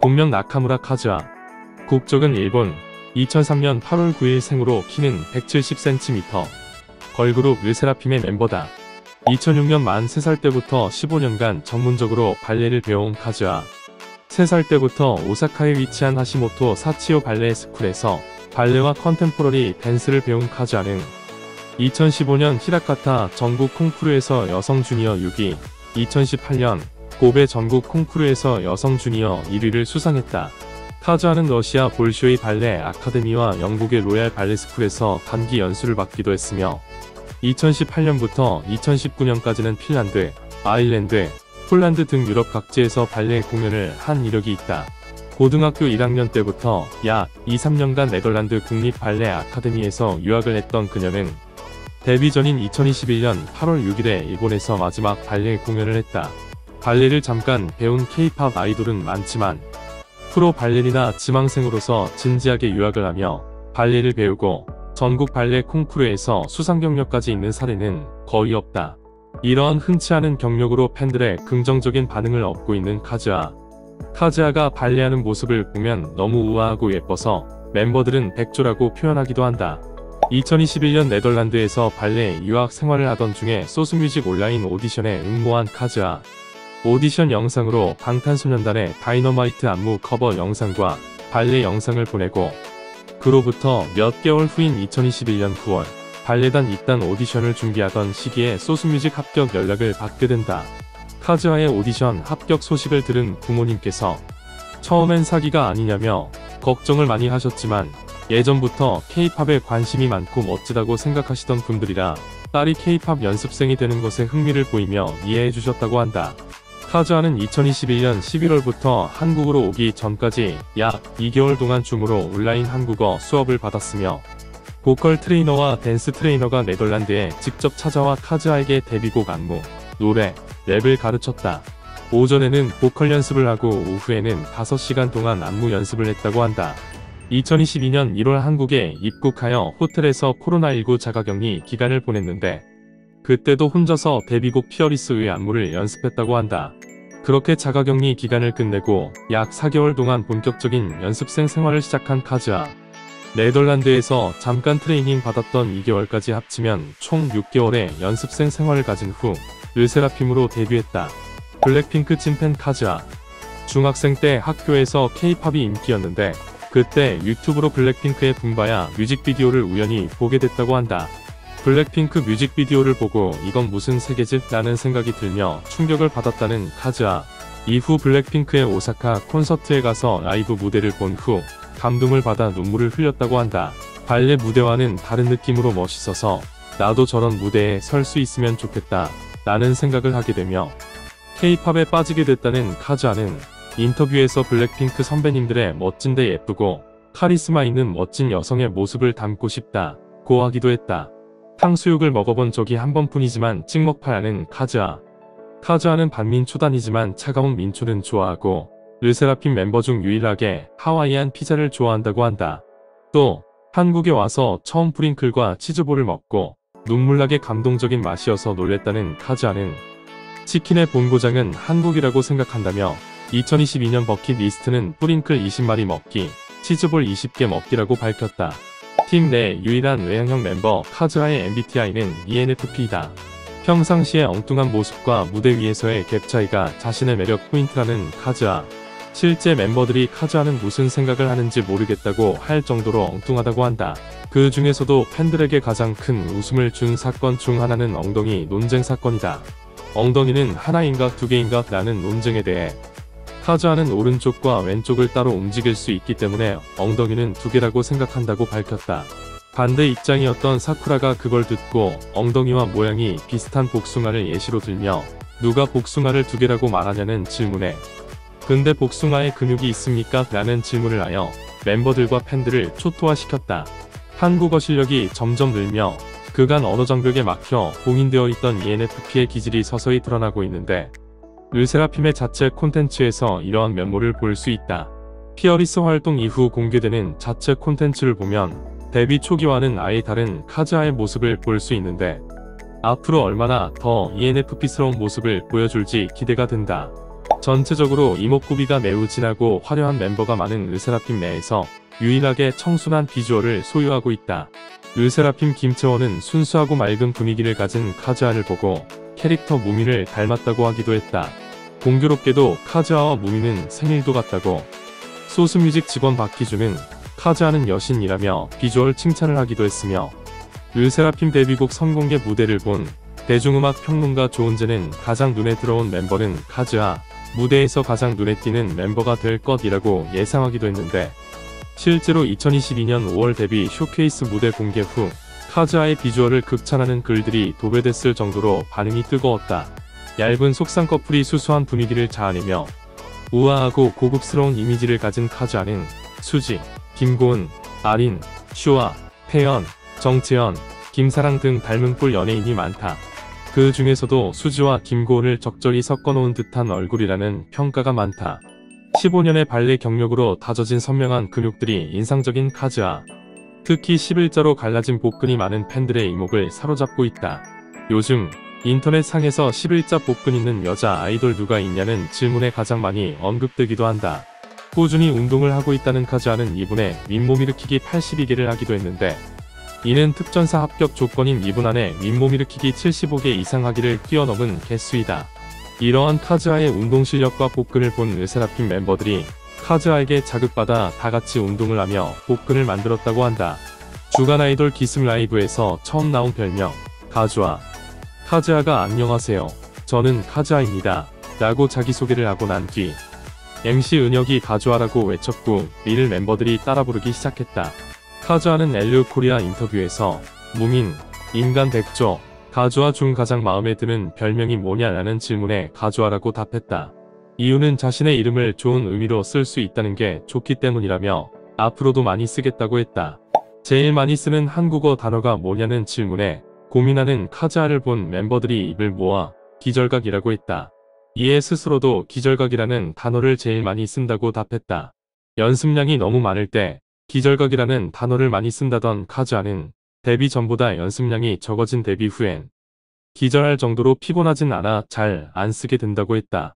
본명 나카무라 카즈하. 국적은 일본. 2003년 8월 9일 생으로 키는 170cm. 걸그룹 르세라핌의 멤버다. 2006년 만 3살 때부터 15년간 전문적으로 발레를 배워온 카즈하. 3살 때부터 오사카에 위치한 하시모토 사치오 발레 스쿨에서 발레와 컨템포러리 댄스를 배운 카즈하는 2015년 히라카타 전국 콩쿠르에서 여성 주니어 6위, 2018년 고베 전국 콩쿠르에서 여성 주니어 1위를 수상했다. 카즈하는 러시아 볼쇼이 발레 아카데미와 영국의 로얄 발레 스쿨에서 단기 연수를 받기도 했으며 2018년부터 2019년까지는 핀란드, 아일랜드, 폴란드 등 유럽 각지에서 발레 공연을 한 이력이 있다. 고등학교 1학년 때부터 약 2-3년간 네덜란드 국립 발레 아카데미에서 유학을 했던 그녀는 데뷔 전인 2021년 8월 6일에 일본에서 마지막 발레 공연을 했다. 발레를 잠깐 배운 K-팝 아이돌은 많지만 프로 발레리나 지망생으로서 진지하게 유학을 하며 발레를 배우고 전국 발레 콩쿠르에서 수상 경력까지 있는 사례는 거의 없다. 이러한 흔치 않은 경력으로 팬들의 긍정적인 반응을 얻고 있는 카즈하. 카즈하가 발레하는 모습을 보면 너무 우아하고 예뻐서 멤버들은 백조라고 표현하기도 한다. 2021년 네덜란드에서 발레 유학 생활을 하던 중에 소스뮤직 온라인 오디션에 응모한 카즈하. 오디션 영상으로 방탄소년단의 다이너마이트 안무 커버 영상과 발레 영상을 보내고 그로부터 몇 개월 후인 2021년 9월 발레단 입단 오디션을 준비하던 시기에 소스뮤직 합격 연락을 받게 된다. 카즈하의 오디션 합격 소식을 들은 부모님께서 처음엔 사기가 아니냐며 걱정을 많이 하셨지만 예전부터 K-팝에 관심이 많고 멋지다고 생각하시던 분들이라 딸이 K-팝 연습생이 되는 것에 흥미를 보이며 이해해 주셨다고 한다. 카즈하는 2021년 11월부터 한국으로 오기 전까지 약 2개월 동안 줌으로 온라인 한국어 수업을 받았으며 보컬 트레이너와 댄스 트레이너가 네덜란드에 직접 찾아와 카즈하에게 데뷔곡 안무, 노래, 랩을 가르쳤다. 오전에는 보컬 연습을 하고 오후에는 5시간 동안 안무 연습을 했다고 한다. 2022년 1월 한국에 입국하여 호텔에서 코로나19 자가격리 기간을 보냈는데 그때도 혼자서 데뷔곡 피어리스의 안무를 연습했다고 한다. 그렇게 자가격리 기간을 끝내고 약 4개월 동안 본격적인 연습생 생활을 시작한 카즈하. 네덜란드에서 잠깐 트레이닝 받았던 2개월까지 합치면 총 6개월의 연습생 생활을 가진 후 르세라핌으로 데뷔했다. 블랙핑크 찐팬 카즈하. 중학생 때 학교에서 K-팝이 인기였는데 그때 유튜브로 블랙핑크의 붐바야 뮤직비디오를 우연히 보게 됐다고 한다. 블랙핑크 뮤직비디오를 보고 이건 무슨 세계지? 라는 생각이 들며 충격을 받았다는 카즈하. 이후 블랙핑크의 오사카 콘서트에 가서 라이브 무대를 본 후 감동을 받아 눈물을 흘렸다고 한다. 발레 무대와는 다른 느낌으로 멋있어서 나도 저런 무대에 설 수 있으면 좋겠다 라는 생각을 하게 되며 K-팝에 빠지게 됐다는 카즈하는 인터뷰에서 블랙핑크 선배님들의 멋진데 예쁘고 카리스마 있는 멋진 여성의 모습을 담고 싶다 고 하기도 했다. 탕수육을 먹어본 적이 한 번뿐이지만 찍먹파라는 카즈하. 카즈하는 반민초단이지만 차가운 민초는 좋아하고 르세라핌 멤버 중 유일하게 하와이안 피자를 좋아한다고 한다. 또 한국에 와서 처음 프링클과 치즈볼을 먹고 눈물나게 감동적인 맛이어서 놀랬다는 카즈하는 치킨의 본고장은 한국이라고 생각한다며 2022년 버킷리스트는 프링클 20마리 먹기, 치즈볼 20개 먹기라고 밝혔다. 팀 내 유일한 외향형 멤버 카즈하의 MBTI는 ENFP이다. 평상시의 엉뚱한 모습과 무대 위에서의 갭 차이가 자신의 매력 포인트라는 카즈하. 실제 멤버들이 카즈하는 무슨 생각을 하는지 모르겠다고 할 정도로 엉뚱하다고 한다. 그 중에서도 팬들에게 가장 큰 웃음을 준 사건 중 하나는 엉덩이 논쟁 사건이다. 엉덩이는 하나인가 두 개인가 라는 논쟁에 대해 카즈하는 오른쪽과 왼쪽을 따로 움직일 수 있기 때문에 엉덩이는 두 개라고 생각한다고 밝혔다. 반대 입장이었던 사쿠라가 그걸 듣고 엉덩이와 모양이 비슷한 복숭아를 예시로 들며 누가 복숭아를 두 개라고 말하냐는 질문에 근데 복숭아에 근육이 있습니까? 라는 질문을 하여 멤버들과 팬들을 초토화시켰다. 한국어 실력이 점점 늘며 그간 언어 장벽에 막혀 봉인되어 있던 ENFP의 기질이 서서히 드러나고 있는데 르세라핌의 자체 콘텐츠에서 이러한 면모를 볼 수 있다. 피어리스 활동 이후 공개되는 자체 콘텐츠를 보면 데뷔 초기와는 아예 다른 카즈하의 모습을 볼 수 있는데 앞으로 얼마나 더 ENFP스러운 모습을 보여줄지 기대가 된다. 전체적으로 이목구비가 매우 진하고 화려한 멤버가 많은 르세라핌 내에서 유일하게 청순한 비주얼을 소유하고 있다. 르세라핌 김채원은 순수하고 맑은 분위기를 가진 카즈아를 보고 캐릭터 무민을 닮았다고 하기도 했다. 공교롭게도 카즈아와 무민은 생일도 같다고. 소스뮤직 직원 박희준은 카즈아는 여신이라며 비주얼 칭찬을 하기도 했으며, 르세라핌 데뷔곡 선공개 무대를 본 대중음악 평론가 조은재는 가장 눈에 들어온 멤버는 카즈아, 무대에서 가장 눈에 띄는 멤버가 될 것이라고 예상하기도 했는데, 실제로 2022년 5월 데뷔 쇼케이스 무대 공개 후 카즈아의 비주얼을 극찬하는 글들이 도배됐을 정도로 반응이 뜨거웠다. 얇은 속상 커플이 수수한 분위기를 자아내며 우아하고 고급스러운 이미지를 가진 카즈아는 수지, 김고은, 아린, 슈아, 태연, 정채연, 김사랑 등 닮은 뿔 연예인이 많다. 그 중에서도 수지와 김고은을 적절히 섞어놓은 듯한 얼굴이라는 평가가 많다. 15년의 발레 경력으로 다져진 선명한 근육들이 인상적인 카즈아. 특히 11자로 갈라진 복근이 많은 팬들의 이목을 사로잡고 있다. 요즘 인터넷 상에서 11자 복근 있는 여자 아이돌 누가 있냐는 질문에 가장 많이 언급되기도 한다. 꾸준히 운동을 하고 있다는 카즈아는 이분의 윗몸 일으키기 82개를 하기도 했는데, 이는 특전사 합격 조건인 2분 안에 윗몸 일으키기 75개 이상 하기를 뛰어넘은 개수이다. 이러한 카즈아의 운동 실력과 복근을 본 르세라핌 멤버들이 카즈아에게 자극받아 다같이 운동을 하며 복근을 만들었다고 한다. 주간 아이돌 기습 라이브에서 처음 나온 별명 카즈아. 카즈아가 안녕하세요. 저는 카즈아입니다. 라고 자기소개를 하고 난 뒤 MC 은혁이 카즈아라고 외쳤고 이를 멤버들이 따라 부르기 시작했다. 카즈아는 엘류 코리아 인터뷰에서 무민, 인간 백조, 카즈아 중 가장 마음에 드는 별명이 뭐냐라는 질문에 카즈아라고 답했다. 이유는 자신의 이름을 좋은 의미로 쓸 수 있다는 게 좋기 때문이라며 앞으로도 많이 쓰겠다고 했다. 제일 많이 쓰는 한국어 단어가 뭐냐는 질문에 고민하는 카즈아를 본 멤버들이 입을 모아 기절각이라고 했다. 이에 스스로도 기절각이라는 단어를 제일 많이 쓴다고 답했다. 연습량이 너무 많을 때 기절각이라는 단어를 많이 쓴다던 카즈아는 데뷔 전보다 연습량이 적어진 데뷔 후엔 기절할 정도로 피곤하진 않아 잘 안 쓰게 된다고 했다.